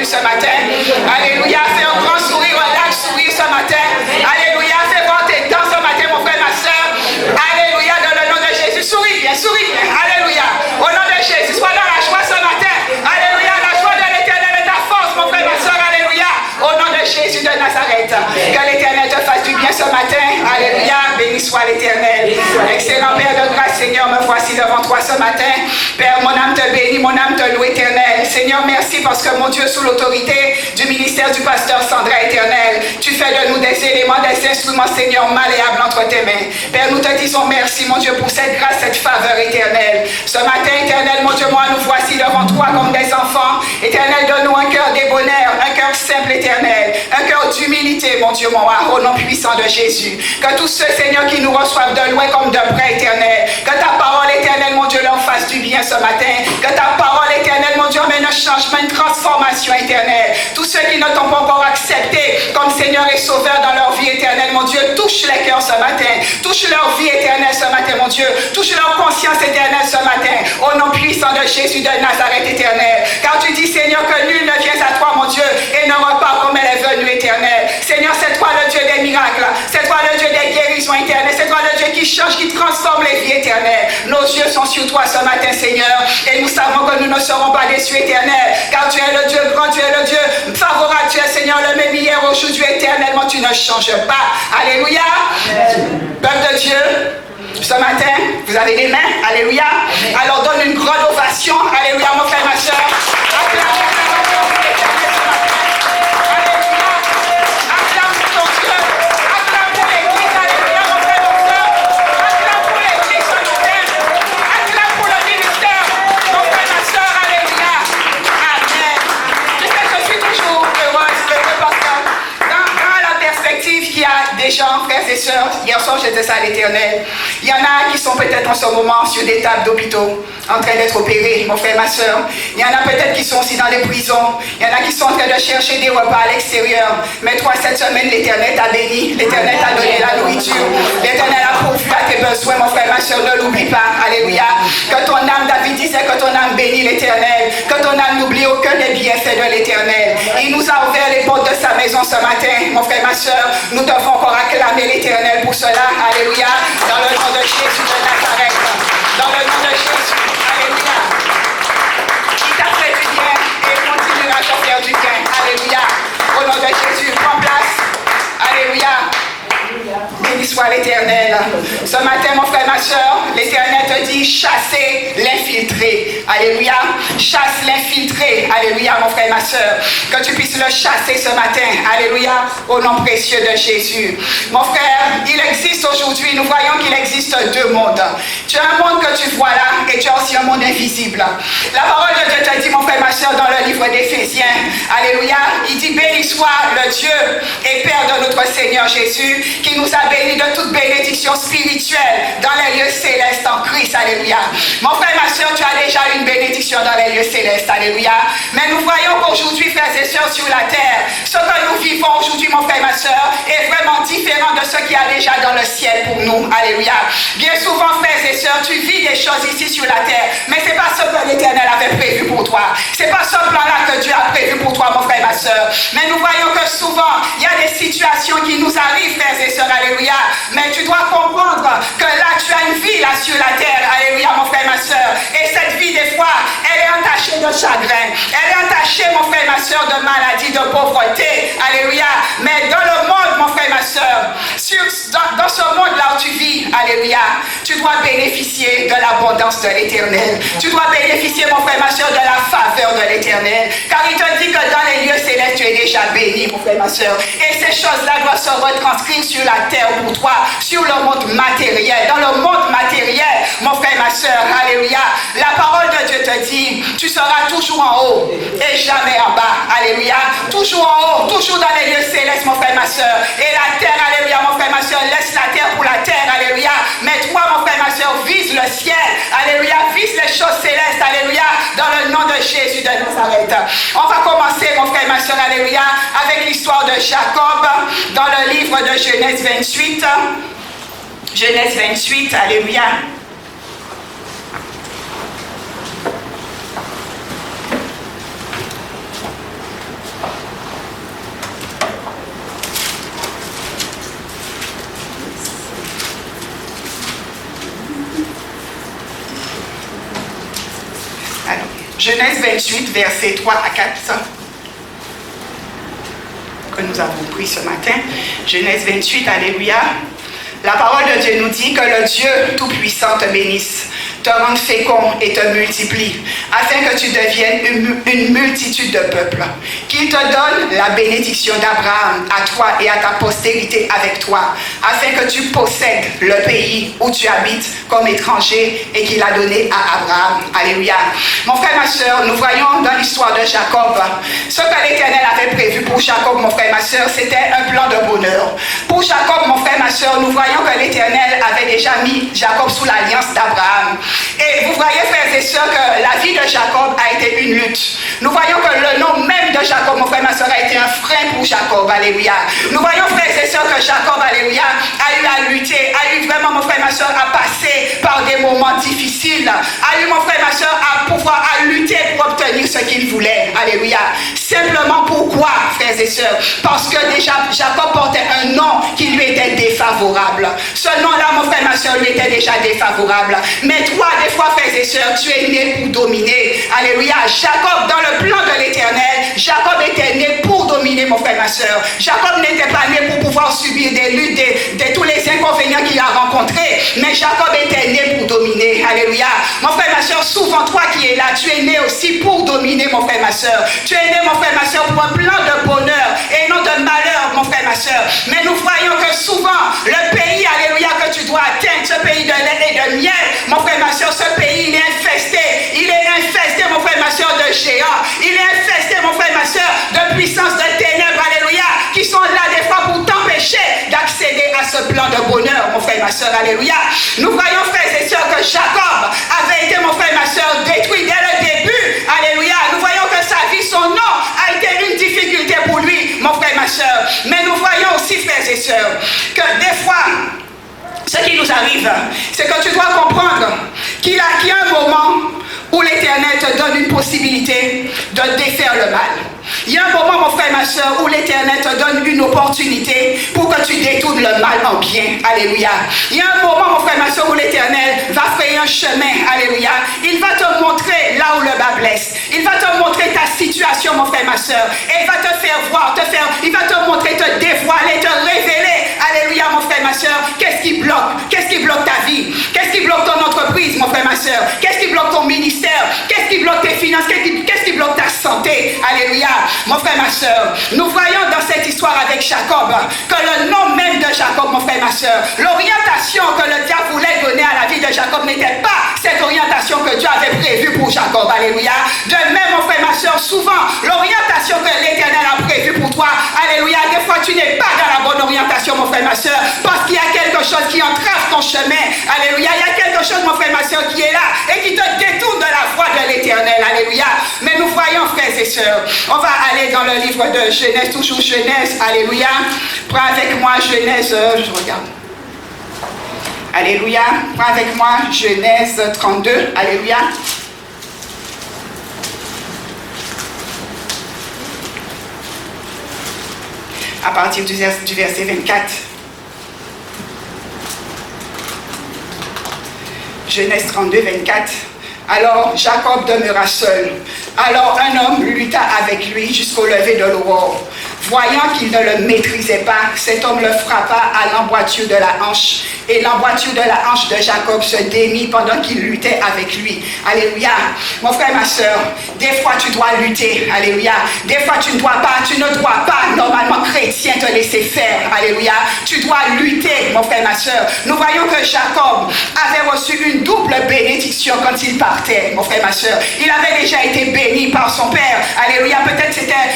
ce matin. Alléluia, fais un grand sourire, un large sourire ce matin. Alléluia, fais voir tes dents ce matin, mon frère, ma soeur. Alléluia, dans le nom de Jésus. Souris bien, souris bien. Alléluia. Au nom de Jésus, sois dans la joie ce matin. Alléluia, la joie de l'Éternel est ta force, mon frère, ma soeur. Alléluia. Au nom de Jésus de Nazareth. Que l'Éternel te fasse du bien ce matin. Alléluia. Béni soit l'Éternel. Excellent Père de grâce, Seigneur, me voici devant toi ce matin. Père, mon âme te bénit, mon âme te loue, Éternel. Seigneur, merci parce que mon Dieu, sous l'autorité du ministère du pasteur Sandra, Éternel, tu fais de nous des éléments, des instruments, Seigneur, malléables entre tes mains. Père, nous te disons merci, mon Dieu, pour cette grâce, cette faveur éternelle. Ce matin, Éternel, mon Dieu, moi, nous voici devant toi comme des enfants. Éternel, donne-nous un cœur débonnaire, un cœur simple, Éternel, un cœur d'humilité, mon Dieu, mon roi, au nom puissant de Jésus. Que tous ceux, Seigneur, qui nous reçoivent de loin comme de près, Éternel, que ta parole, Éternel, mon Dieu, leur fasse du bien ce matin. Que ta parole, Éternel, mon Dieu, amène un changement, une transformation, Éternel. Tous ceux qui ne t'ont pas encore accepté comme Seigneur et Sauveur dans leur vie, Éternel, mon Dieu, touche les cœurs ce matin. Touche leur vie éternelle ce matin, mon Dieu. Touche leur conscience éternelle ce matin. Au nom puissant de Jésus de Nazareth, Éternel. Car tu dis, Seigneur, que nul ne vient à toi, mon Dieu, et ne repart comme elle est venue, Éternel. Seigneur, c'est toi le Dieu des miracles. C'est toi le Dieu des guérisons éternelles. C'est toi le Dieu qui change, qui transforme les vies éternelles. Nos yeux sont sur toi ce matin, Seigneur. Et nous savons que nous ne serons pas déçus, Éternel. Car tu es le Dieu grand, tu es le Dieu favorable. Tu es, Seigneur, le même hier, aujourd'hui, éternellement. Tu ne changes pas. Alléluia. Peuple de Dieu, ce matin, vous avez des mains. Alléluia. Alors donne une grande ovation. Alléluia, mon frère, ma soeur. Des gens, frères et sœurs, hier soir je disais ça à l'Éternel. Il y en a qui sont peut-être en ce moment sur des tables d'hôpitaux, en train d'être opérés, mon frère, ma soeur. Il y en a peut-être qui sont aussi dans les prisons. Il y en a qui sont en train de chercher des repas à l'extérieur. Mais toi, cette semaine, l'Éternel t'a béni. L'Éternel t'a donné la nourriture. L'Éternel a pourvu à tes besoins, mon frère, ma soeur. Ne l'oublie pas. Alléluia. Que ton âme, David disait que ton âme bénit l'Éternel. Que ton âme n'oublie aucun des bienfaits de l'Éternel. Il nous a ouvert les portes de sa maison ce matin, mon frère, ma soeur. Nous devons encore acclamer l'Éternel pour cela. Alléluia. Dans le nom de Jésus de Nazareth. Dans le nom de Jésus. Alléluia. Il t'a fait du bien et il continuera à te faire du bien. Alléluia. Au nom de Jésus, prends place. Alléluia. Béni soit l'Éternel. Ce matin, mon frère, ma soeur, l'Éternel te dit chassez l'infiltré. Alléluia. Chasse l'infiltré. Alléluia, mon frère, ma soeur. Que tu puisses le chasser ce matin. Alléluia. Au nom précieux de Jésus. Mon frère, il existe aujourd'hui, nous voyons qu'il existe deux mondes. Tu as un monde que tu vois là et tu as aussi un monde invisible. La parole de Dieu te dit, mon frère, ma soeur, dans le livre d'Éphésiens. Alléluia. Il dit béni soit le Dieu et Père de notre Seigneur Jésus, qui nous a bénis de toute bénédiction spirituelle dans les lieux célestes en Christ. Alléluia. Mon frère, ma soeur, tu as déjà une bénédiction dans les lieux célestes. Alléluia. Mais nous voyons qu'aujourd'hui, frères et sœurs, sur la terre, ce que nous vivons aujourd'hui, mon frère, ma soeur, est vraiment différent de ce qu'il y a déjà dans le ciel pour nous. Alléluia. Bien souvent, frères et sœurs, tu vis des choses ici sur la terre, mais ce n'est pas ce que l'Éternel avait prévu pour toi. Ce n'est pas ce plan-là que Dieu a prévu pour toi, mon frère, ma soeur. Mais nous voyons que souvent, il y a des situations qui nous arrivent, frères et sœurs. Alléluia. Mais tu dois comprendre que là, tu as une vie là sur la terre. Alléluia, mon frère, ma soeur. Et cette vie, des fois, elle est entachée de chagrin. Elle est entachée, mon frère, ma soeur, de maladie, de pauvreté. Alléluia. Mais dans le monde, mon frère, ma soeur, dans ce monde-là où tu vis, alléluia, tu dois bénéficier de l'abondance de l'Éternel. Tu dois bénéficier, mon frère, ma soeur, de la faveur de l'Éternel. Car il te dit que dans les lieux célestes, tu es déjà béni, mon frère, ma soeur. Et ces choses-là doivent se retranscrire sur la terre pour toi, sur le monde matériel. Dans le monde matériel, mon frère, ma soeur, alléluia, la parole de Dieu te dit, tu seras toujours en haut et jamais en bas. Alléluia. Toujours en haut, toujours dans les lieux célestes, mon frère, ma soeur. Et la terre, alléluia, mon frère, ma soeur, laisse la terre pour la terre, alléluia. Mais toi, mon frère, ma soeur, vise le ciel, alléluia, vise les choses célestes, alléluia, dans le nom de Jésus de Nazareth. On va commencer, mon frère, ma soeur, alléluia, avec l'histoire de Jacob, dans le livre de Genèse 28. Genèse 28, alléluia. Genèse 28, versets 3 à 4, que nous avons pris ce matin. Genèse 28, alléluia. La parole de Dieu nous dit que le Dieu Tout-Puissant te bénisse, te rende fécond et te multiplie, afin que tu deviennes une multitude de peuples. Qu'il te donne la bénédiction d'Abraham à toi et à ta postérité avec toi, afin que tu possèdes le pays où tu habites comme étranger et qu'il a donné à Abraham. Alléluia. Mon frère, ma soeur, nous voyons dans l'histoire de Jacob, ce que l'Éternel avait prévu pour Jacob, mon frère, ma soeur, c'était un plan de bonheur. Pour Jacob, mon frère, ma soeur, nous voyons que l'Éternel avait déjà mis Jacob sous l'alliance d'Abraham. Et vous voyez, frères et sœurs, que la vie de Jacob a été une lutte. Nous voyons que le nom même de Jacob, mon frère, ma soeur, a été un frein pour Jacob. Alléluia. Nous voyons, frères et sœurs, que Jacob, alléluia, a eu à lutter, a eu vraiment, mon frère, ma soeur, à passer par des moments difficiles, a eu, mon frère, ma soeur, à pouvoir lutter pour obtenir ce qu'il voulait. Alléluia. Simplement pourquoi, frères et sœurs? Parce que déjà, Jacob portait un nom qui lui était défavorable. Ce nom-là, mon frère, ma soeur, lui était déjà défavorable. Mais toi, des fois, frères et sœurs, tu es né pour dominer. Alléluia. Jacob, dans le plan de l'Éternel, Jacob était né pour dominer, mon frère, ma soeur. Jacob n'était pas né pour pouvoir subir des luttes, de tous les inconvénients qu'il a rencontrés. Mais Jacob était né pour dominer. Alléluia. Mon frère, ma soeur, souvent, toi qui es là, tu es né aussi pour dominer, mon frère, ma soeur. Tu es né, mon frère, ma soeur, pour un plan de bonheur et non de malheur, mon frère, ma soeur. Mais nous voyons que souvent, le pays, alléluia, que tu dois atteindre, ce pays de lait et de miel, mon frère, ma soeur, ce pays, il est infesté. Il est infesté, mon frère, ma soeur, de géants. Il est infesté, mon frère, ma soeur, de puissance de ténèbres, alléluia, qui sont là des fois pour t'empêcher d'accéder à ce plan de bonheur, mon frère, ma soeur, alléluia. Nous voyons, frères et sœurs, que Jacob avait été, mon frère, ma soeur, détruit dès le début, alléluia. Nous voyons que sa vie, son nom a été une difficulté pour lui, mon frère, ma soeur. Mais nous voyons aussi, frères et sœurs, que des fois, ce qui nous arrive, c'est que tu dois comprendre qu'il y a un moment où l'Éternel te donne une possibilité de défaire le mal. Il y a un moment, mon frère, ma soeur, où l'Éternel te donne une opportunité pour que tu détournes le mal en bien. Alléluia. Il y a un moment, mon frère, ma soeur, où l'Éternel va frayer un chemin. Alléluia. Il va te montrer là où le bas blesse. Il va te montrer ta situation, mon frère, ma soeur. Et il va te faire voir, il va te montrer, te dévoiler, te révéler. Alléluia, mon frère, ma soeur. Qu'est-ce qui bloque? Qu'est-ce qui bloque ta vie? Qu'est-ce qui bloque ton entreprise, mon frère, ma soeur? Qu'est-ce qui bloque ton ministère? Qu'est-ce qui bloque tes finances? Qu'est-ce qui bloque ta santé? Alléluia. Mon frère, ma soeur, nous voyons dans cette histoire avec Jacob que le nom même de Jacob, mon frère, ma soeur, l'orientation que le diable voulait donner à la vie de Jacob n'était pas cette orientation que Dieu avait prévue pour Jacob. Alléluia. De même, mon frère, ma soeur, souvent, l'orientation que l'Éternel a prévue pour toi, alléluia, des fois tu n'es pas dans la bonne orientation, mon frère, ma soeur, parce qu'il y a quelque chose qui entrave ton chemin. Alléluia. Il y a quelque chose, mon frère, ma soeur, qui est là et qui te détourne de la voie de l'Éternel. Alléluia. Mais nous voyons, frères et sœurs, on va aller dans le livre de Genèse, toujours Genèse, alléluia. Prends avec moi Genèse, je regarde. Alléluia. Prends avec moi Genèse 32, alléluia. À partir du verset 24. Genèse 32, 24. Alors Jacob demeura seul. Alors un homme lutta avec lui jusqu'au lever de l'aurore. Voyant qu'il ne le maîtrisait pas, cet homme le frappa à l'emboîture de la hanche. Et l'emboîture de la hanche de Jacob se démit pendant qu'il luttait avec lui. Alléluia. Mon frère, ma soeur, des fois tu dois lutter. Alléluia. Des fois tu ne dois pas, normalement chrétien, te laisser faire. Alléluia. Tu dois lutter, mon frère, ma soeur. Nous voyons que Jacob avait reçu une double bénédiction quand il partait, mon frère, ma soeur. Il avait déjà été béni par son père. Alléluia. Peut-être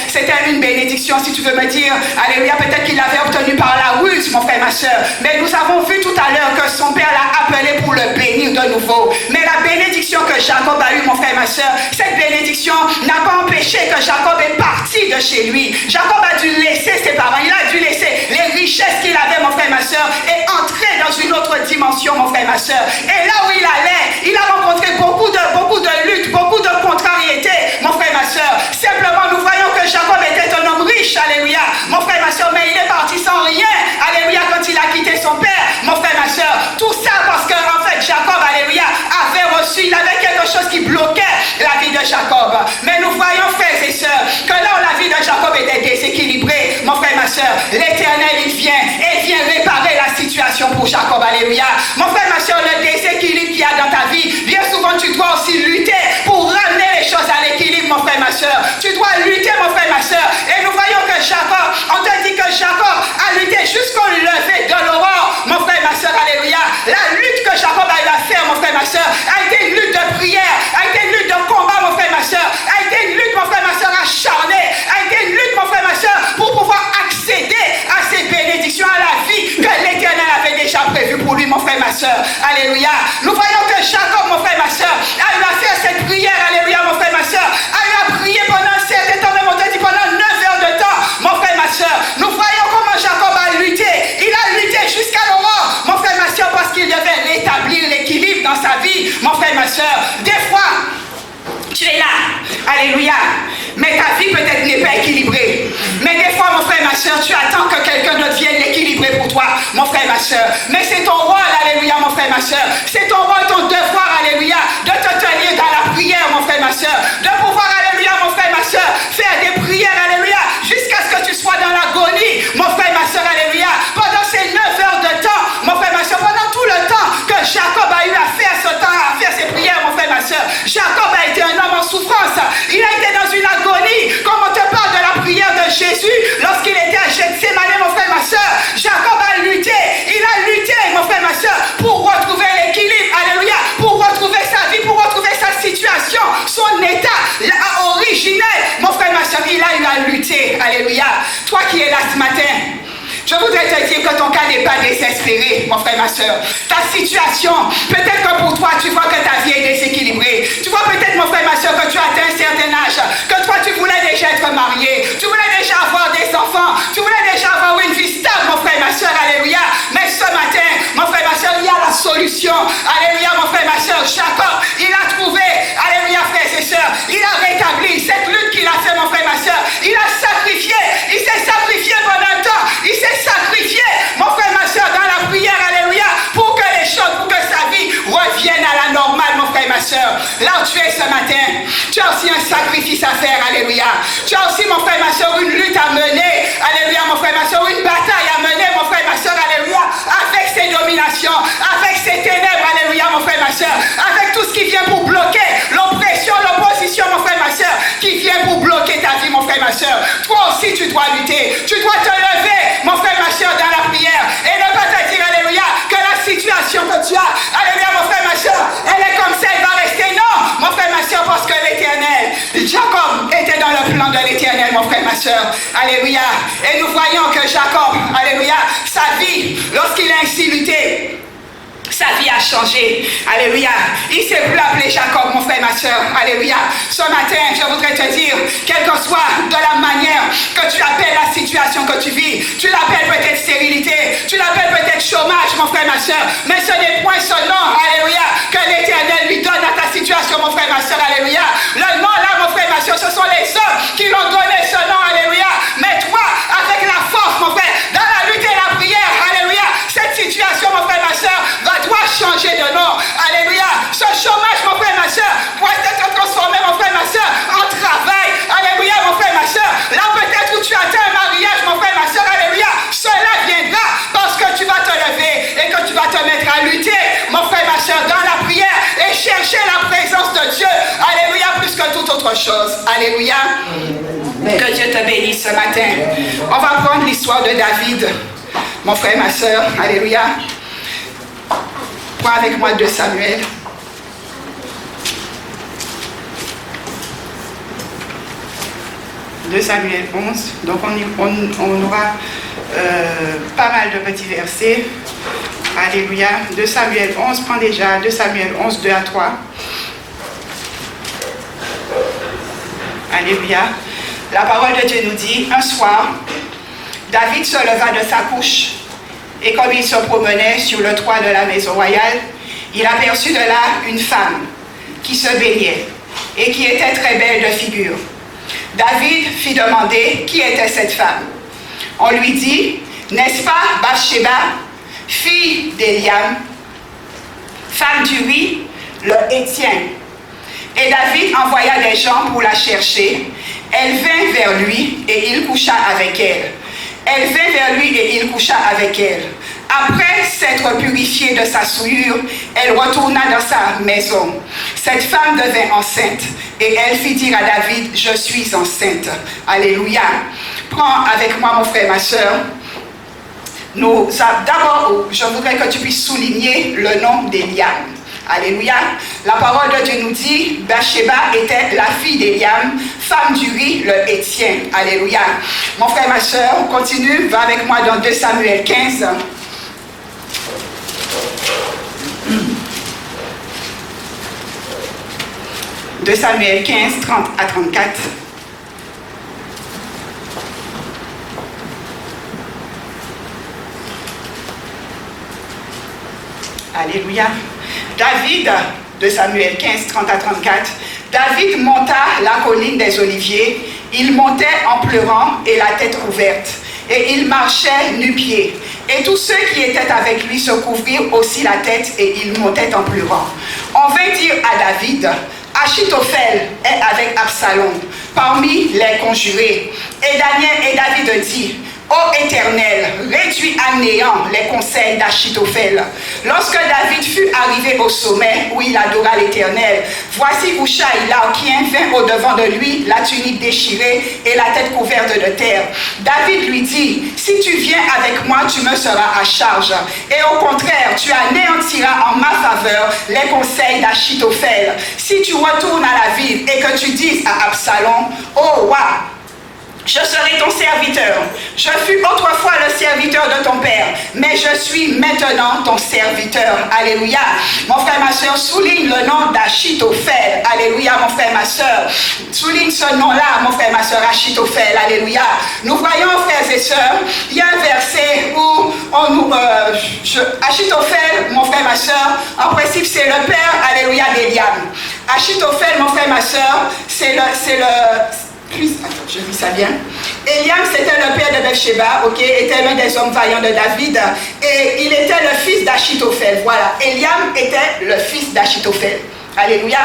c'était une bénédiction, si tu veux me dire. Alléluia. Peut-être qu'il l'avait obtenu par la ruse, mon frère, ma soeur. Mais nous avons vu tout à l'heure que son père l'a appelé pour le bénir de nouveau. Mais la bénédiction que Jacob a eue, mon frère, ma soeur, cette bénédiction n'a pas empêché que Jacob est parti de chez lui. Jacob a dû laisser ses parents, il a dû laisser les richesses qu'il avait, mon frère, ma soeur, et entrer dans une autre dimension, mon frère, ma soeur. Et là où il allait, il a rencontré beaucoup de luttes, beaucoup de contrariétés, mon frère, ma soeur. Simplement, nous voyons que Jacob était un homme riche, alléluia, mon frère, ma soeur, mais il est parti sans rien, alléluia, quand il a quitté son père, mon frère, ma soeur. Tout ça parce que, en fait, Jacob, alléluia, avait reçu, il avait quelque chose qui bloquait la vie de Jacob. Mais nous voyons, frères et sœurs, que là où la vie de Jacob était déséquilibrée, mon frère, ma sœur, l'Éternel, il vient réparer la situation pour Jacob. Alléluia. Mon frère, ma sœur, le déséquilibre qu'il y a dans ta vie, bien souvent tu dois aussi lutter pour ramener les choses à l'équilibre, mon frère, ma sœur. Tu dois lutter, mon frère, ma sœur. Et nous voyons que Jacob, on te dit que Jacob a lutté jusqu'au lever de l'aurore, mon frère, ma sœur. Alléluia. La lutte que Jacob a eu à faire, mon frère, ma sœur, a été une lutte de prière, a été une lutte de combat, mon frère, ma sœur, a été une lutte, mon frère, ma sœur, acharnée, a été une lutte, mon frère, ma sœur, pour pouvoir accéder à ces bénédictions, à la vie que l'Éternel avait déjà prévue pour lui, mon frère, ma sœur. Alléluia. Nous voyons que Jacob, mon frère, ma sœur, a eu à faire cette prière, alléluia, mon frère, ma sœur, a eu à prier pendant un certain temps, même on te dit pendant 9 heures de temps, mon frère, ma sœur. Nous voyons comment Jacob a lutté. Il a lutté jusqu'à l'aurore, mon frère, ma sœur, parce qu'il devait rétablir l'équilibre dans sa vie, mon frère, ma sœur. Des fois, tu es là, alléluia, mais ta vie peut-être n'est pas équilibrée. Mais des fois, mon frère, ma soeur, tu attends que quelqu'un d'autre vienne l'équilibrer pour toi, mon frère, ma soeur. Mais c'est ton rôle, alléluia, mon frère, ma soeur. C'est ton rôle, ton devoir, alléluia, de te tenir dans la prière, mon frère, ma soeur. De pouvoir, alléluia, mon frère, ma soeur, faire des prières, alléluia, jusqu'à ce que tu sois dans l'agonie, mon frère, ma soeur, alléluia. Pendant ces 9 heures de temps, mon frère, ma soeur, pendant tout le temps que Jacob a eu à faire ce temps, à faire ses prières, mon frère, ma soeur, Jacob a été un homme en souffrance. Il a été dans une agonie. Comme on te parle de la prière de Jésus lorsqu'il était à Gethsémani, mon frère, ma soeur, Jacob a lutté. Il a lutté, mon frère, ma soeur, pour retrouver l'équilibre. Alléluia. Pour retrouver sa vie, pour retrouver sa situation, son état originel. Mon frère, ma soeur, il a eu à lutter. Alléluia. Toi qui es là ce matin, je voudrais te dire que ton cas n'est pas désespéré, mon frère, ma soeur. Ta situation, peut-être que pour toi, tu vois que ta vie est déséquilibrée. Tu vois peut-être, mon frère, ma soeur, que tu as atteint un certain âge, que toi, tu voulais déjà être marié, tu voulais déjà avoir des enfants, tu voulais déjà avoir une vie stable, mon frère, ma soeur, alléluia. Mais ce matin, mon frère, ma soeur, il y a la solution. Alléluia, mon frère, ma soeur. Jacob, il a trouvé, alléluia, frères et sœurs, il a rétabli cette lutte qu'il a fait, mon frère, ma soeur. Il a sacrifié, il s'est sacrifié pendant un temps, il s'est sacrifié, mon frère, ma soeur, dans la prière, alléluia, pour que les choses, pour que sa vie revienne à la normale, mon frère, ma soeur. Là où tu es ce matin, tu as aussi un sacrifice à faire, alléluia. Tu as aussi, mon frère, ma soeur, une lutte à mener, alléluia, mon frère, ma soeur, une bataille à mener, mon frère, ma soeur, alléluia, avec ses dominations, avec ses ténèbres, alléluia, mon frère, ma soeur, avec tout ce qui vient pour bloquer l'oppression, l'opposition, mon frère, ma soeur, qui vient pour bloquer ta vie, mon frère, ma soeur. Toi aussi, tu dois lutter, tu dois te lever, mon frère, ma soeur, dans la prière, et ne pas te dire, alléluia, que la situation que tu as, alléluia, mon frère, ma soeur, elle est comme ça, elle va rester. Non, mon frère, ma soeur, parce que l'Éternel, Jacob était dans le plan de l'Éternel, mon frère, ma soeur, alléluia. Et nous voyons que Jacob, alléluia, sa vie, lorsqu'il a ainsi lutté, sa vie a changé. Alléluia. Il ne s'est plus appelé Jacob, mon frère, ma soeur. Alléluia. Ce matin, je voudrais te dire, quelle que soit de la manière que tu appelles la situation que tu vis, tu l'appelles peut-être stérilité, tu l'appelles peut-être chômage, mon frère, ma soeur, mais ce n'est point ce nom, alléluia, que l'Éternel lui donne à ta situation, mon frère, ma soeur. Alléluia. Le nom là, mon frère, ma soeur, ce sont les hommes qui l'ont donné ce nom. Alléluia. Mais toi, avec la force, mon frère, dans la lutte et la prière, alléluia, cette situation, mon frère, ma soeur, doit changer de nom. Alléluia. Ce chômage, mon frère, ma soeur, doit être transformé, mon frère, ma soeur, en travail. Alléluia, mon frère, ma soeur. Là, peut-être où tu atteins un mariage, mon frère, ma soeur, alléluia. Cela viendra parce que tu vas te lever et que tu vas te mettre à lutter, mon frère, ma soeur, dans la prière et chercher la présence de Dieu. Alléluia, plus que toute autre chose. Alléluia. Que Dieu te bénisse ce matin. On va prendre l'histoire de David, mon frère, ma soeur. Alléluia. Prends avec moi 2 Samuel. « 2 Samuel 11. Donc on aura pas mal de petits versets. Alléluia. 2 Samuel 11. Prends déjà 2 Samuel 11, 2 à 3. Alléluia. La parole de Dieu nous dit, un soir, David se leva de sa couche. Et comme il se promenait sur le toit de la maison royale, il aperçut de là une femme qui se baignait et qui était très belle de figure. David fit demander qui était cette femme. On lui dit, n'est-ce pas Bathsheba, fille d'Eliam, femme d'Uri, le Héthien. Et David envoya des gens pour la chercher. Elle vint vers lui et il coucha avec elle. Elle vint vers lui et il coucha avec elle. Après s'être purifiée de sa souillure, elle retourna dans sa maison. Cette femme devint enceinte et elle fit dire à David, « Je suis enceinte. » Alléluia. Prends avec moi, mon frère, ma soeur. D'abord, je voudrais que tu puisses souligner le nom d'Eliam. Alléluia. La parole de Dieu nous dit, Bathsheba était la fille d'Eliam, femme d'Uri, le Héthien. Alléluia. Mon frère, ma soeur, continue, va avec moi dans 2 Samuel 15. De Samuel 15, 30 à 34. Alléluia. David, de Samuel 15, 30 à 34, David monta la colline des Oliviers. Il montait en pleurant et la tête ouverte. Et il marchait nu-pieds. Et tous ceux qui étaient avec lui se couvrirent aussi la tête et ils montaient en pleurant. On vint dire à David, Achitophel est avec Absalom parmi les conjurés. Et David dit, Ô Éternel, réduis à néant les conseils d'Achitophel. Lorsque David fut arrivé au sommet où il adora l'Éternel, voici Hushai l'Archien vint au-devant de lui, la tunique déchirée et la tête couverte de terre. David lui dit, si tu viens avec moi, tu me seras à charge. Et au contraire, tu anéantiras en ma faveur les conseils d'Achitophel. Si tu retournes à la ville et que tu dises à Absalom, ô roi, je serai ton serviteur. Je fus autrefois le serviteur de ton père, mais je suis maintenant ton serviteur. Alléluia. Mon frère, ma soeur, souligne le nom d'Achitophel. Alléluia, mon frère, ma soeur. Souligne ce nom-là, mon frère, ma soeur, Achitophel. Alléluia. Nous voyons, frères et sœurs, il y a un verset où Achitophel, mon frère, ma soeur, en principe, c'est le père, alléluia, d'Eliam. Achitophel, mon frère, ma soeur, c'est le je lis ça bien. Eliam, c'était le père de Bathsheba, était l'un des hommes vaillants de David, et il était le fils d'Achitophel. Voilà, Eliam était le fils d'Achitophel. Alléluia.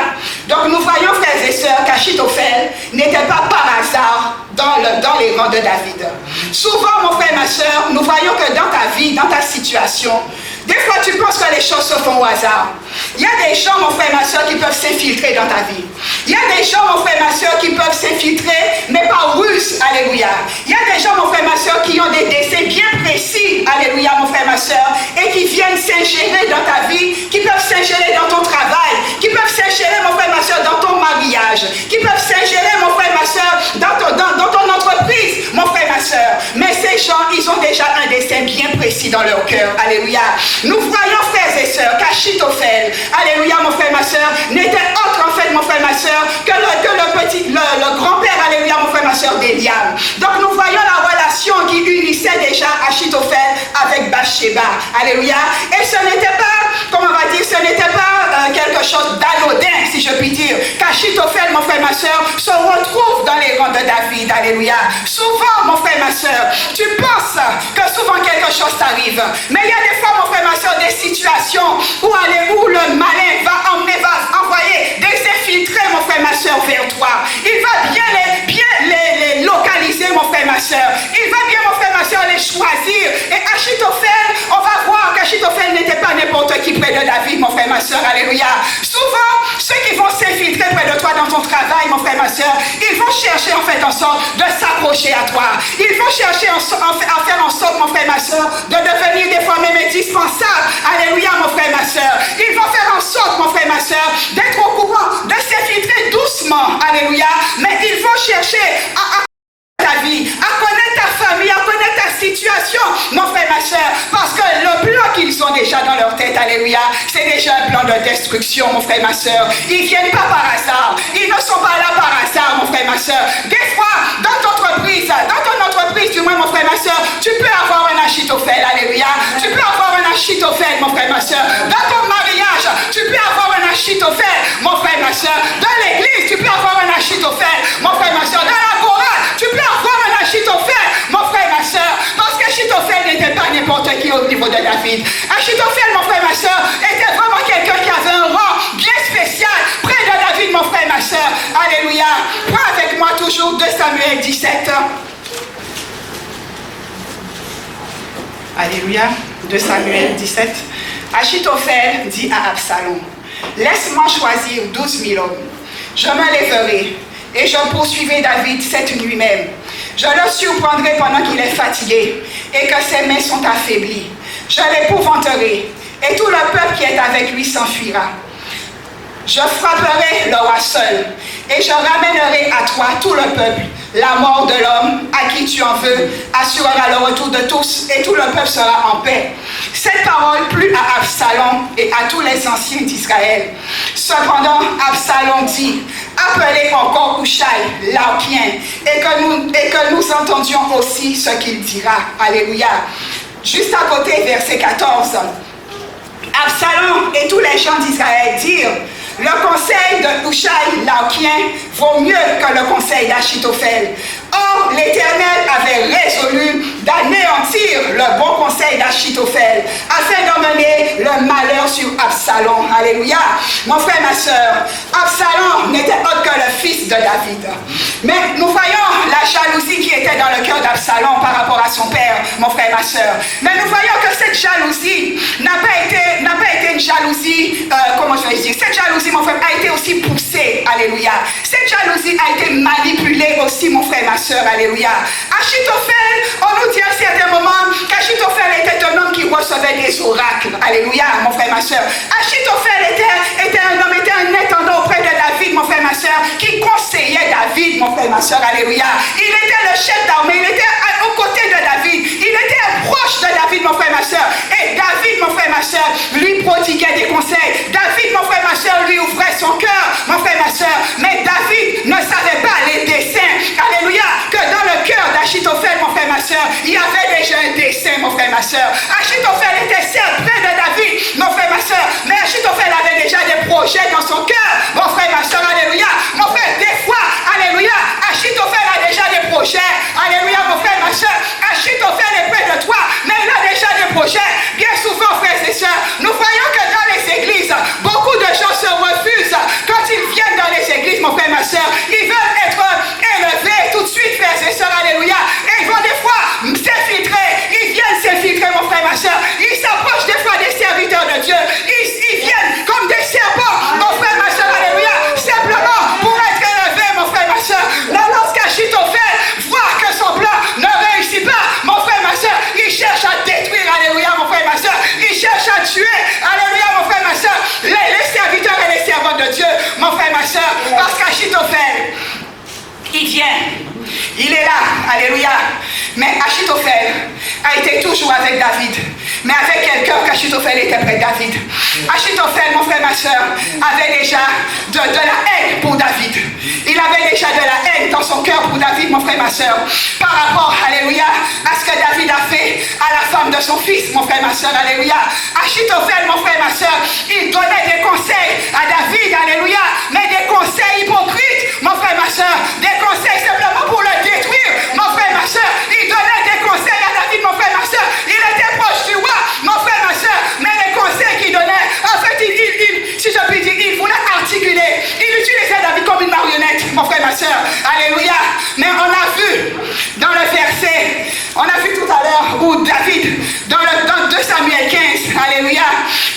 Donc nous voyons, frères et sœurs, qu'Achitophel n'était pas par hasard dans les rangs de David. Souvent, mon frère, ma soeur, nous voyons que dans ta vie, dans ta situation, des fois tu penses que les choses se font au hasard. Il y a des gens, mon frère, ma soeur, qui peuvent s'infiltrer dans ta vie. Il y a des gens, mon frère, ma soeur, qui peuvent s'infiltrer, mais par ruse. Alléluia. Il y a des gens, mon frère, ma soeur, qui ont des décès bien précis. Alléluia, mon frère, ma soeur, et qui viennent s'ingérer dans ta vie, qui peuvent s'ingérer dans ton travail, qui peuvent s'ingérer, mon frère, ma soeur, dans ton mariage, qui peuvent s'ingérer, mon frère, ma soeur, dans ton entreprise, mon frère, ma soeur. Mais ces gens, ils ont déjà un dessein bien précis dans leur cœur. Alléluia. Nous voyons, frères et sœurs, qu'Achitophel, alléluia, mon frère, ma soeur, n'était autre, en fait, mon frère, ma soeur, que le grand-père, alléluia, mon frère, ma soeur, d'Eliam. Donc, nous voyons la relation qui unissait déjà Achitophel avec Bathsheba. Alléluia. Et ce n'était pas, comment on va dire, ce n'était pas quelque chose d'anodin, si je puis dire, qu'Achitophel, mon frère, ma soeur, se retrouve dans les rangs de David. Alléluia. Envoie, mon frère, ma soeur. Tu penses que souvent quelque chose t'arrive. Mais il y a des fois, mon frère, ma soeur, des situations où le malin va envoyer des infiltrés, mon frère, ma soeur, vers toi. Il va bien les localiser, mon frère, ma soeur. Il va bien, mon frère, ma soeur, les choisir. Et Achitophel, on va voir qu'Achitophel n'était pas n'importe qui près de David, mon frère, ma soeur. Alléluia. Souvent, ceux qui vont s'infiltrer près de toi dans ton travail, mon frère, ma soeur, ils vont chercher en fait en sorte de s'approcher à toi. Ils vont chercher à faire en sorte, mon frère, ma soeur, de devenir des fois même indispensables. Alléluia, mon frère, ma soeur. Ils vont faire en sorte, mon frère, ma soeur, d'être au courant, de s'infiltrer doucement. Alléluia. Mais ils vont chercher à ta vie, à connaître ta famille, à connaître ta situation, mon frère, ma soeur, parce que le plan qu'ils ont déjà dans leur tête, alléluia, c'est déjà un plan de destruction, mon frère, ma soeur. Ils ne viennent pas par hasard, ils ne sont pas là par hasard, mon frère, ma soeur. Des fois, dans ton entreprise, du moins, mon frère, ma soeur, tu peux avoir un Achitophel, alléluia. Tu peux avoir un Achitophel, mon frère, ma soeur. Dans ton mariage, tu peux avoir un Achitophel, mon frère, ma soeur. Dans l'église, tu peux avoir un Achitophel, mon frère, ma soeur. Dans la chorale, tu peux avoir un Achitophel, mon frère, ma soeur. Parce qu'Achitophel n'était pas n'importe qui au niveau de David. Achitophel, mon frère, ma soeur, était vraiment quelqu'un qui avait un rang bien spécial près de David, mon frère, Alléluia. Prends avec moi toujours 2 Samuel 17. Alléluia. 2 Samuel 17. Achitophel dit à Absalom, laisse-moi choisir 12 000 hommes. Je me lèverai et je poursuivrai David cette nuit même. Je le surprendrai pendant qu'il est fatigué et que ses mains sont affaiblies. Je l'épouvanterai et tout le peuple qui est avec lui s'enfuira. Je frapperai le roi seul et je ramènerai à toi tout le peuple. La mort de l'homme à qui tu en veux assurera le retour de tous et tout le peuple sera en paix. Cette parole plut à Absalom et à tous les anciens d'Israël. Cependant, Absalom dit, appelez encore Hushai, l'Archien, et que nous entendions aussi ce qu'il dira. Alléluia. Juste à côté, verset 14. Absalom et tous les gens d'Israël dirent, le conseil de Hushai, l'Archien, vaut mieux que le conseil d'Achitophel. Or, l'Éternel avait résolu d'anéantir le bon conseil d'Achitophel, afin d'emmener le malheur sur Absalom. Alléluia. Mon frère, ma soeur, Absalom n'était autre que le fils de David. Mais nous voyons la jalousie qui était dans le cœur d'Absalom par rapport à son père, mon frère, ma soeur. Mais nous voyons que cette jalousie n'a pas été une jalousie, comment je vais dire, cette jalousie, mon frère, a été aussi poussée. Alléluia. Cette jalousie a été manipulée aussi, mon frère, ma soeur. Alléluia. Achitophel, on nous dit à certains moments qu'Achitophel était un homme qui recevait des oracles. Alléluia, mon frère, ma soeur. Achitophel était un homme, était un intendant auprès de David, mon frère, ma soeur, qui conseillait David, mon frère, ma soeur. Alléluia. Il était le chef d'armée, il était aux côtés de David. Il était proche de David, mon frère, ma soeur. Et David, mon frère, ma soeur, lui prodiguait des conseils. David, mon frère, ma soeur, lui ouvrait son cœur, mon frère, ma soeur. Mais David ne savait pas les desseins. Alléluia. Que dans le cœur d'Achitophel, mon frère, ma soeur, il y avait déjà un dessein, mon frère, ma soeur. Achitophel était certes près de David, mon frère, ma soeur, mais Achitophel avait déjà des projets dans son cœur, mon frère, ma soeur. Alléluia. Mon frère, des fois, alléluia, Achitophel a déjà des projets. Alléluia, mon frère, ma soeur. Achitophel est près de toi, mais il a déjà des projets. Bien souvent, frères et sœurs, nous voyons que dans les églises, beaucoup de gens se refusent quand ils viennent dans les églises, mon frère, ma soeur. Ils veulent être élevés tout de suite, frères et sœurs, alléluia. Et ils vont des fois s'infiltrer. Ils viennent s'infiltrer, mon frère, ma soeur. Ils s'approchent des fois des serviteurs de Dieu. Ils viennent comme des serpents, mon frère, ma soeur, alléluia. Simplement pour être élevés, mon frère, ma soeur. Mais lorsqu'Achitophel voit que son plan ne réussit pas, mon frère, ma soeur, il cherche à détruire, alléluia, mon frère, ma soeur. Il cherche à tuer, alléluia, mon frère, ma soeur, les serviteurs et les servantes de Dieu, mon frère, ma soeur. Parce qu'Achitophel, il vient. Il est là, alléluia. Mais Achitophel a été toujours avec David. Mais avec quel cœur qu'Achitophel était près de David. Achitophel, mon frère, ma soeur, avait déjà de la haine pour David. Il avait déjà de la haine dans son cœur pour David, mon frère, ma soeur. Par rapport, alléluia, à ce que David a fait à la femme de son fils, mon frère, ma soeur, alléluia. Achitophel, mon frère, ma soeur, il donnait des conseils à David, alléluia. Mais des conseils hypocrites, mon frère, ma soeur. Des conseils simplement pour le détruire, mon frère, ma soeur. Il donnait des conseils à David, mon frère, ma soeur. Il était proche du roi, mon frère, ma soeur. Mais les conseils qu'il donnait, en fait, si je puis dire, il voulait articuler. Il utilisait David comme une marionnette, mon frère, ma soeur. Alléluia. Mais on a vu dans le verset, on a vu tout à l'heure où David, dans 2 Samuel 15, alléluia,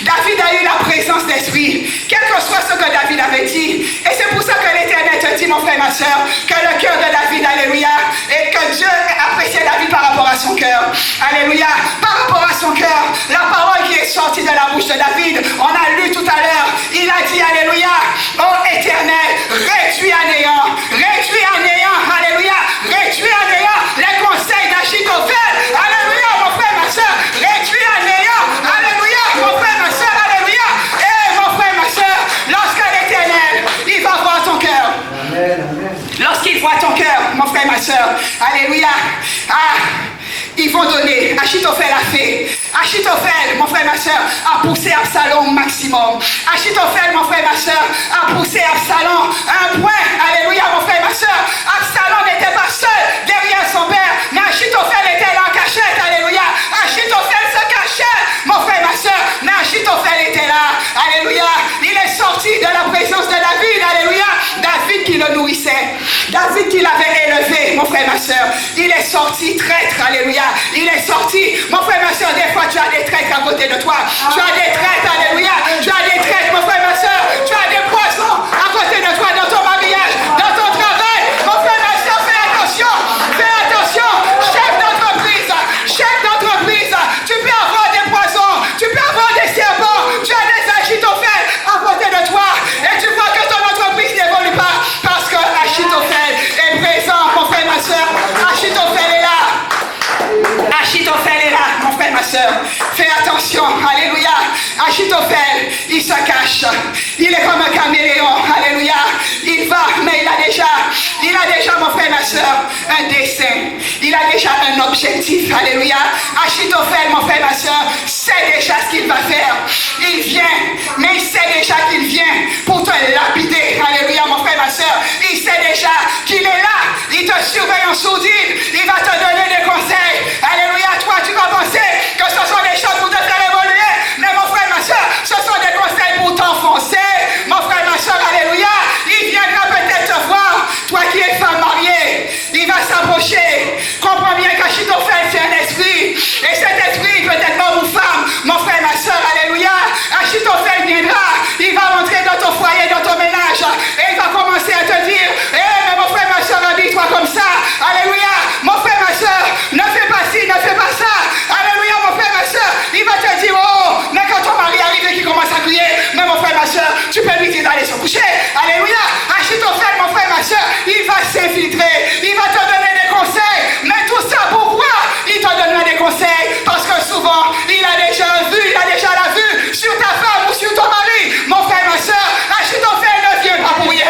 David a eu la présence d'esprit, quel que soit ce que David avait dit. Et c'est pour ça que l'Éternel te dit, mon frère, ma soeur, que le cœur de David, alléluia, et que Dieu appréciait David par rapport à son cœur. Alléluia. Par rapport à son cœur, la parole qui est sortie de la bouche de David, on a lu tout à l'heure, il a dit, alléluia, ô Éternel, réduis à néant, alléluia, réduis à néant les conseils d'Achitophel, alléluia, mon frère, ma soeur, réduis à néant, alléluia, mon frère, ma soeur, alléluia, et mon frère, ma soeur, lorsque l'Éternel, il va voir ton cœur, lorsqu'il voit ton cœur, mon frère, ma soeur, alléluia, ils vont donner. Achitophel a fait. Achitophel, mon frère, ma soeur, a poussé Absalom au maximum. Achitophel, mon frère, ma soeur, a poussé Absalom à un point. Alléluia, mon frère, ma soeur. Absalom n'était pas seul derrière son père, mais Achitophel était là en cachette. Alléluia. Achitophel se cachait, mon frère, ma soeur, mais Achitophel était là. Alléluia. Il est sorti de la présence de David. Alléluia. David qui le nourrissait. David qui l'avait élevé, mon frère, ma soeur, il est sorti traître, alléluia. Il est sorti, mon frère, ma soeur, des fois tu as des traîtres à côté de toi. Tu as des traîtres, alléluia. Tu as des traîtres, mon frère, ma soeur. Tu as des poissons à côté de toi dans ton mariage, dans ton travail. Mon frère, ma soeur, fais attention. Fais attention. Chef d'entreprise, tu peux avoir des poissons, tu peux avoir des serpents, tu as des Achitophel à côté de toi. Et tu vois que ton entreprise n'évolue pas parce que Achitophel est présent, mon frère, ma soeur. Achitophel est là. Achitophel est là, mon frère, ma soeur. Fais attention, alléluia. Achitophel, il se cache. Il est comme un caméléon, alléluia. Il va, mais il a déjà, mon frère, ma soeur, un dessein. Il a déjà un objectif, alléluia. Achitophel, mon frère, ma soeur, sait déjà ce qu'il va faire. Il vient, mais il sait déjà qu'il vient pour te lapider, alléluia, mon frère, ma soeur. Il sait déjà qu'il est là. Il te surveille en sourdine. Il va te donner des conseils. Alléluia, toi, tu vas penser que ce sont des choses pour te faire évoluer. Mais mon frère, ma soeur, ce sont des conseils pour t'enfoncer. Mon frère, ma soeur, alléluia. Il viendra peut-être te voir, toi qui es femme mariée. Il va s'approcher. Comprends bien qu'Achitophel, c'est un esprit. Et cet esprit peut être homme ou femme. Mon frère, ma soeur, alléluia. Achitophel viendra. Il va rentrer dans ton foyer, dans ton ménage. Et il va commencer à te dire, mais mon frère, ma soeur, habille-toi comme ça. Alléluia. Mon frère, ma soeur, ne fais pas ci, ne fais pas ça. Alléluia, mon frère, ma soeur. Il va te dire, oh, mais quand ton mari arrive et qu'il commence à crier, mais mon frère, ma soeur, tu peux lui dire d'aller se coucher. Alléluia. Achitophel, mon frère, ma soeur, il va s'infiltrer. Il va te donner des conseils. Mais tout ça, pourquoi il te donnera des conseils? Parce que souvent, il a déjà la vue sur ta femme ou sur ton mari. Mon frère, ma soeur, Achitophel ne vient pas pour rien.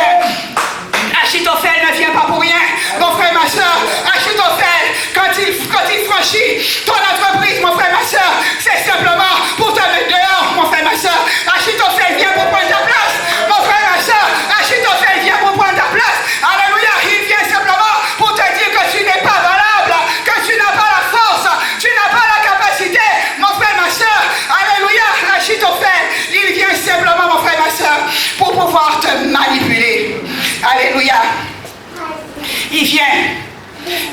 Achitophel ne vient pas pour rien. Mon frère, ma soeur, Achitophel, quand il franchit ton entreprise, mon frère, ma soeur, c'est simplement pour te mettre dehors, mon frère, ma soeur. Achitophel vient pour prendre ta place. Mon frère, ma soeur, Achitophel vient pour prendre ta place. Alléluia, il vient simplement pour te dire que tu n'es pas valable, que tu n'as pas la force, tu n'as pas la capacité. Mon frère, ma soeur, alléluia, Achitophel, il vient simplement, mon frère, ma soeur, pour pouvoir te manipuler. Alléluia. Il vient,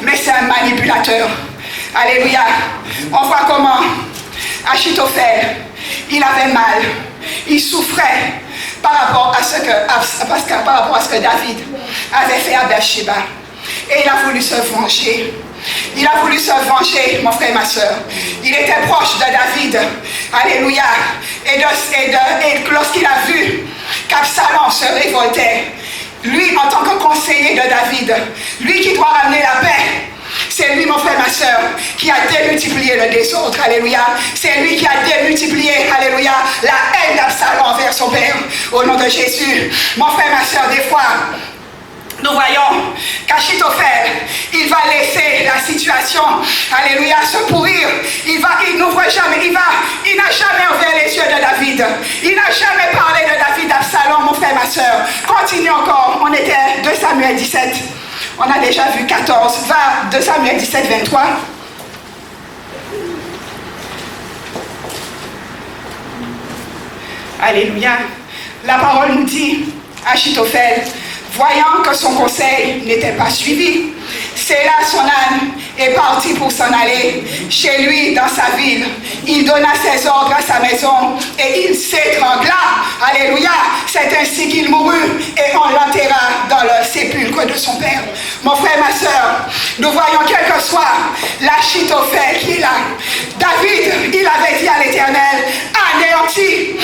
mais c'est un manipulateur. Alléluia. On voit comment Achitophel, il avait mal, il souffrait par rapport à ce que David avait fait à Bathsheba. Et il a voulu se venger. Il a voulu se venger, mon frère et ma soeur. Il était proche de David. Alléluia. Et lorsqu'il a vu qu'Absalom se révoltait, lui, en tant que conseiller de David, lui qui doit ramener la paix, c'est lui, mon frère, ma soeur, qui a démultiplié le désordre, alléluia. C'est lui qui a démultiplié, alléluia, la haine d'Absalom envers son père, au nom de Jésus. Mon frère, ma soeur, des fois, nous voyons qu'Achitophel, il va laisser la situation, alléluia, se pourrir. Il n'ouvre jamais, il n'a jamais ouvert les yeux de David. Il n'a jamais parlé de David, d'Absalom, mon frère, ma soeur. Continue encore, on était 2 Samuel 17. On a déjà vu 14, 2 Samuel 17, 23. Alléluia. La parole nous dit, Achitophel, voyant que son conseil n'était pas suivi, c'est là son âme est parti pour s'en aller chez lui dans sa ville. Il donna ses ordres à sa maison et il s'étrangla. Alléluia. C'est ainsi qu'il mourut et on l'enterra dans le sépulcre de son père. Mon frère, ma soeur, nous voyons quel que soit l'Achitophel qui est là. David, il avait dit à l'Éternel, anéantis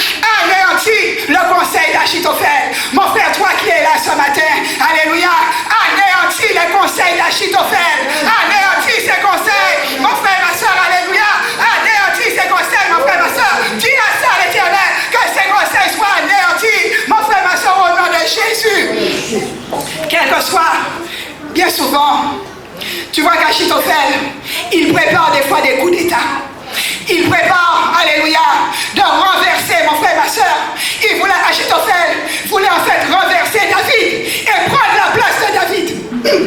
le conseil d'Achitophel. Mon frère, toi qui es là ce matin, alléluia, anéantis les conseils d'Achitophel. Anéantis ses conseils, mon frère, ma soeur, alléluia. Anéantis ses conseils, mon frère, ma soeur. Dis à ça à l'Éternel, que ses conseils soient anéantis, mon frère, ma soeur, au nom de Jésus. Quel que soit, bien souvent, tu vois qu'Achitophel, il prépare des fois des coups d'État. Il prépare, alléluia, de renverser, mon frère, ma soeur. Achitophel voulait en fait renverser David et prendre la place de David.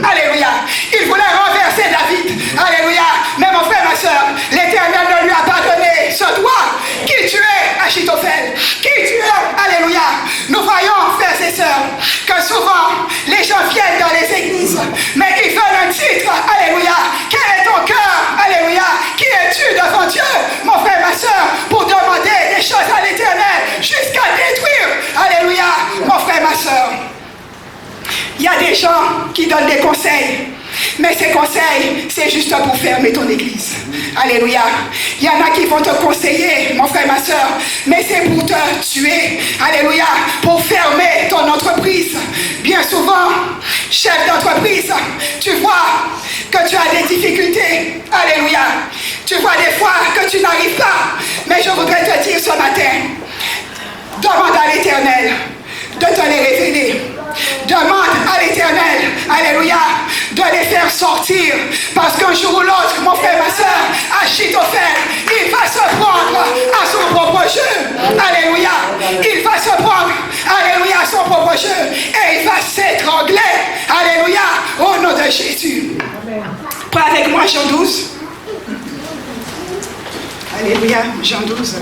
Alléluia. Il voulait renverser David. Alléluia. Mais mon frère, ma soeur, l'Éternel ne lui a pas donné ce droit. Qui tuait Achitophel? Qui tuait? Alléluia. Nous voyons, frères et sœurs, que souvent, les gens viennent dans les églises gens qui donnent des conseils. Mais ces conseils, c'est juste pour fermer ton église. Alléluia. Il y en a qui vont te conseiller, mon frère, ma soeur, mais c'est pour te tuer. Alléluia. Pour fermer ton entreprise. Bien souvent, chef d'entreprise, tu vois que tu as des difficultés. Alléluia. Tu vois des fois que tu n'arrives pas. Mais je voudrais te dire ce matin, demande à l'Éternel de te les révéler. Demande à l'Éternel, alléluia, de les faire sortir. Parce qu'un jour ou l'autre, mon frère, ma soeur, Achitophel, il va se prendre à son propre jeu. Alléluia. Il va se prendre, alléluia, à son propre jeu. Et il va s'étrangler. Alléluia. Au nom de Jésus. Prends avec moi Jean 12. Alléluia. Jean 12.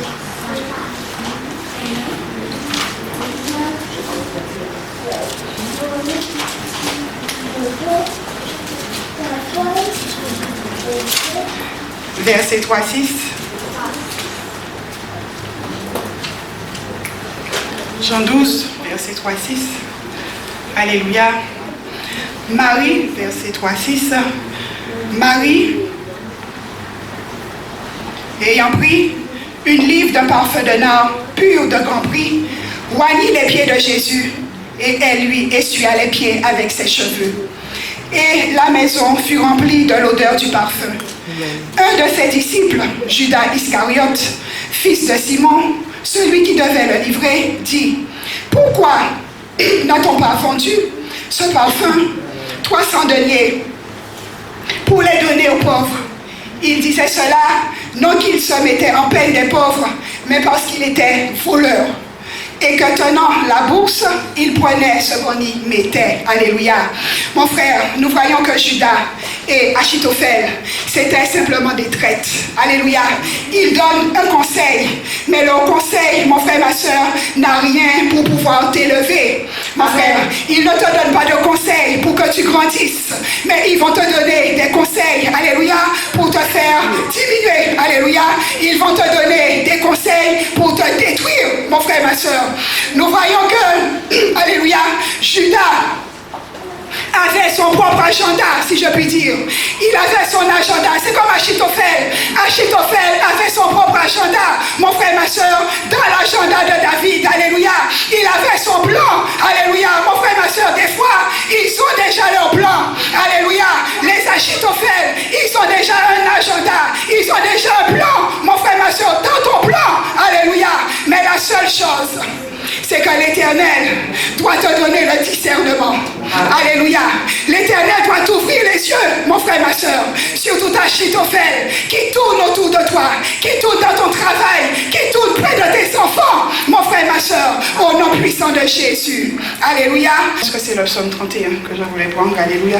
Verset 3-6. Jean 12, verset 3-6. Alléluia. Marie, verset 3-6. Marie, ayant pris une livre d'un parfum de nard pur de grand prix, oignit les pieds de Jésus et elle lui essuya les pieds avec ses cheveux. Et la maison fut remplie de l'odeur du parfum. Un de ses disciples, Judas Iscariote, fils de Simon, celui qui devait le livrer, dit: pourquoi n'a-t-on pas vendu ce parfum 300 deniers pour les donner aux pauvres? Il disait cela non qu'il se mettait en peine des pauvres, mais parce qu'il était voleur. Et que tenant la bourse, il prenait ce qu'on y mettait. Alléluia. Mon frère, nous voyons que Judas et Achitophel, c'était simplement des traîtres. Alléluia. Ils donnent un conseil, mais leur conseil, mon frère, ma soeur, n'a rien pour pouvoir t'élever. Mon frère, ils ne te donnent pas de conseils pour que tu grandisses, mais ils vont te donner des conseils, alléluia, pour te faire diminuer. Alléluia. Ils vont te donner des conseils pour te détruire, mon frère, ma soeur. Nous voyons que, alléluia, Judas avait son propre agenda, si je puis dire. Il avait son agenda. C'est comme Achitophel. Achitophel avait son propre agenda, mon frère, ma soeur, dans l'agenda de David. Alléluia. Il avait son plan. Alléluia. Mon frère, ma soeur, des fois, ils ont déjà leur plan. Alléluia. Les Achitophel, ils ont déjà un agenda. Ils ont déjà un plan. Mon frère, ma soeur, dans ton plan. Alléluia. Mais la seule chose, c'est que l'Éternel doit te donner le discernement. Alléluia. L'Éternel doit t'ouvrir les yeux, mon frère, ma soeur, sur tout Achitophel qui tourne autour de toi, qui tourne dans ton travail, qui tourne près de tes enfants, mon frère, ma soeur, au nom puissant de Jésus. Alléluia. Est-ce que c'est le psaume 31 que je voulais prendre? Alléluia.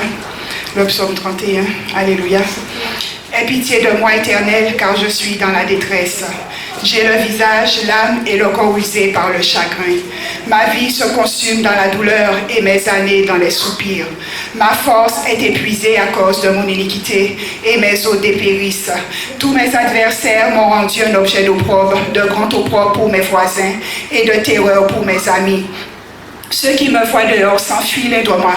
Le psaume 31. Alléluia. Aie pitié de moi, Éternel, car je suis dans la détresse. J'ai le visage, l'âme et le corps usé par le chagrin. Ma vie se consume dans la douleur et mes années dans les soupirs. Ma force est épuisée à cause de mon iniquité et mes os dépérissent. Tous mes adversaires m'ont rendu un objet d'opprobre, de grand opprobre pour mes voisins et de terreur pour mes amis. Ceux qui me voient dehors s'enfuient les de moi.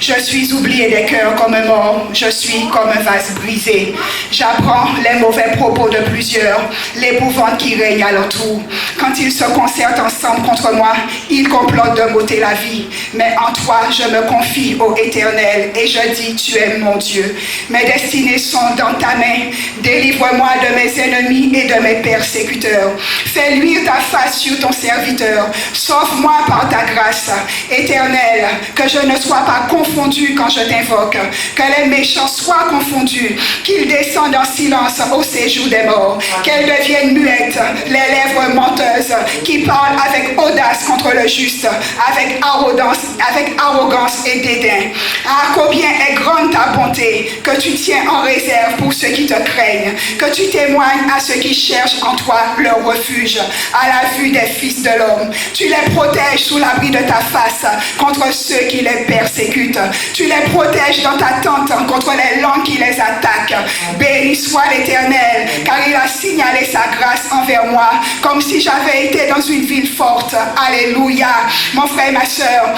Je suis oublié des cœurs comme un mort. Je suis comme un vase brisé. J'apprends les mauvais propos de plusieurs, l'épouvante qui règne alentour. Quand ils se concertent ensemble contre moi, ils complotent de m'ôter la vie. Mais en toi, je me confie au Éternel et je dis, tu es mon Dieu. Mes destinées sont dans ta main. Délivre-moi de mes ennemis et de mes persécuteurs. Fais luire ta face sur ton serviteur. Sauve-moi par ta grâce. Éternel, que je ne sois pas confondu quand je t'invoque, que les méchants soient confondus, qu'ils descendent en silence au séjour des morts, qu'elles deviennent muettes, les lèvres menteuses, qui parlent avec audace contre le juste, avec arrogance et dédain. Ah, combien est grande ta bonté, que tu tiens en réserve pour ceux qui te craignent, que tu témoignes à ceux qui cherchent en toi leur refuge, à la vue des fils de l'homme. Tu les protèges sous l'abri de ta face contre ceux qui les persécutent. Tu les protèges dans ta tente contre les langues qui les attaquent. Béni soit l'Éternel, car il a signalé sa grâce envers moi, comme si j'avais été dans une ville forte. Alléluia. Mon frère et ma soeur,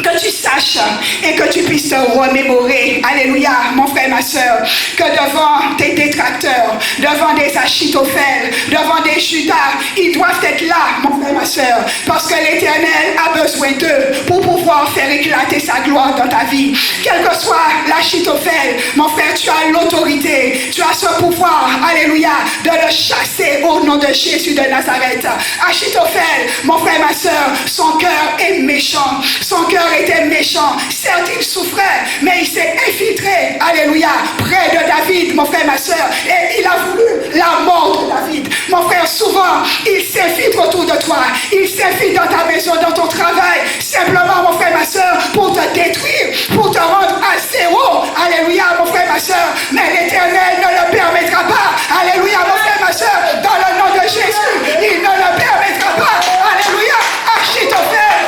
que tu saches et que tu puisses te remémorer, alléluia, mon frère, ma soeur, que devant tes détracteurs, devant des Achitophel, devant des Judas, ils doivent être là, mon frère, ma soeur, parce que l'Éternel a besoin d'eux pour pouvoir faire éclater sa gloire dans ta vie. Quel que soit l'Achitophel, mon frère, tu as l'autorité, tu as ce pouvoir, alléluia, de le chasser au nom de Jésus de Nazareth. Achitophel, mon frère, ma soeur, son cœur est méchant, son cœur était méchant, certes il souffrait, mais il s'est infiltré, alléluia, près de David, mon frère, ma soeur, et il a voulu la mort de David. Mon frère, souvent, il s'infiltre autour de toi, il s'infiltre dans ta maison, dans ton travail, simplement, mon frère, ma soeur, pour te détruire, pour te rendre à zéro, alléluia, mon frère, ma soeur, mais l'Éternel ne le permettra pas, alléluia, mon frère, ma soeur, dans le nom de Jésus, il ne le permettra pas, alléluia, Achitophel,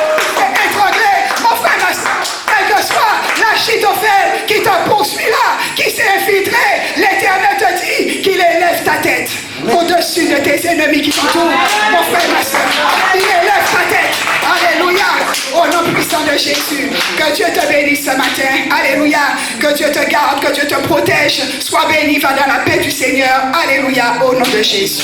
mon frère, ma soeur, quel que soit l'Achitophel qui te poursuit là, qui s'est infiltré, l'Éternel te dit qu'il élève ta tête au-dessus de tes ennemis qui t'entourent. Mon frère, ma soeur, il élève ta tête. Alléluia. Au nom puissant de Jésus. Que Dieu te bénisse ce matin. Alléluia. Que Dieu te garde, que Dieu te protège. Sois béni, va dans la paix du Seigneur. Alléluia. Au nom de Jésus.